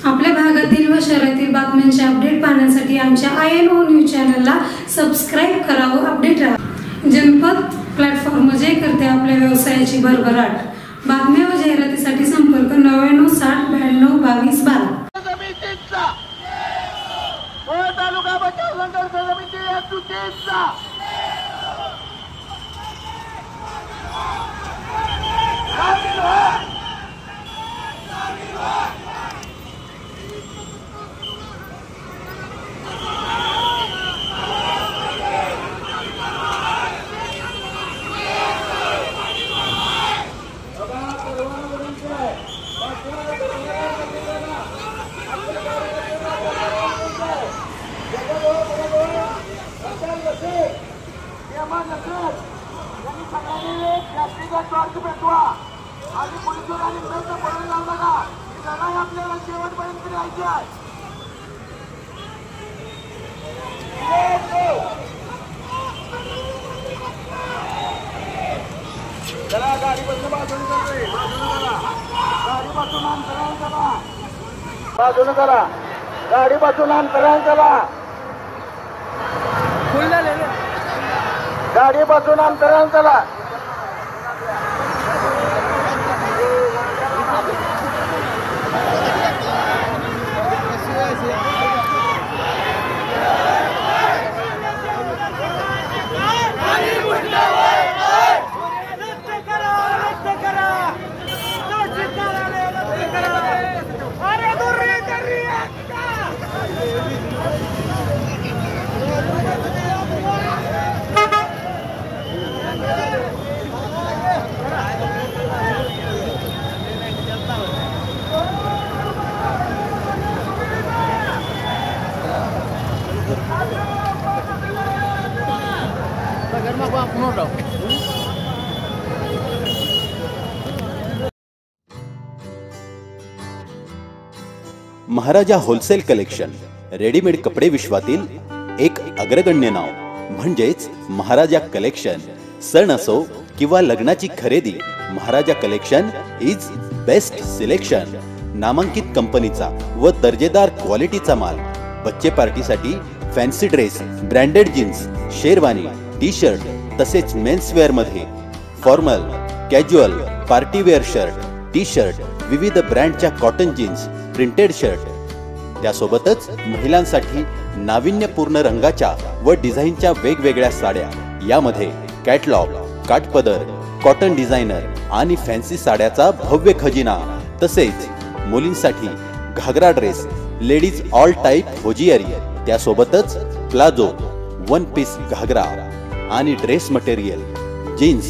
आपल्या भागातील व शहरातील बातम्यांचे अपडेट पाहण्यासाठी आमच्या INO न्यूज चॅनलला सबस्क्राइब करा व अपडेट राहा। जनपद प्लॅटफॉर्म जे करते आपल्या व्यवसायाची भरभराट। बातम्या व जाहिरातीसाठी संपर्क 99 60 92 22 12। तालुका बचाव संघर्ष समिती एकजुटीचा आणि पोलिसांनी प्रयत्न करून लावू नका लढाई आपल्याला शेवटपर्यंत राहायची आहे। चला गाडीपासून बाजूने करा, गाडीपासून अंतराळ करा, बाजूने करा, गाडीपासून अंतराळ करा, गाडीपासून अंतराळ करा। महाराजा होलसेल कलेक्शन रेडीमेड कपडे विश्वातील एक अग्रगण्य नाव म्हणजेच महाराजा कलेक्शन। सण असो किंवा लग्नाची खरेदी, Maharaja collection is best selection. नामांकित कंपनीचा व दर्जेदार क्वालिटीचा माल। बच्चे पार्टीसाठी fancy dress, branded jeans, sherwani, T shirt तसेच मेन्स वेअर मध्ये formal, casual, party wear shirt, T shirt, विविध ब्रँडच्या कॉटन जीन्स, प्रिंटेड शर्ट। त्यासोबतच महिलांसाठी नाविन्यपूर्ण रंगाच्या व डिझाईनच्या वेगवेगळ्या साड्या। यामध्ये कॅटलॉग, काठपदर, कॉटन डिझायनर आणि फॅन्सी साड्याचा भव्य खजिना। तसेच मुलींसाठी घागरा dress, ladies all type hosiery, त्यासोबतच प्लाझो, वन पीस घागरा आणि dress material, jeans,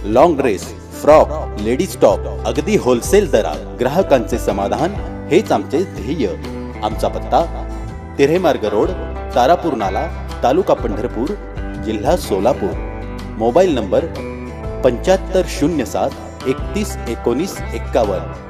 long dress, frock, ladies top अगदी होलसेल दरात। ग्राहकांचे समाधान हेच आमचे ध्येय। आमचा पत्ता तिऱ्हेमार्ग रोड, तारापूर नाला, तालुका पंढरपूर, जिल्हा सोलापूर। Mobile number 7507 31 19 51।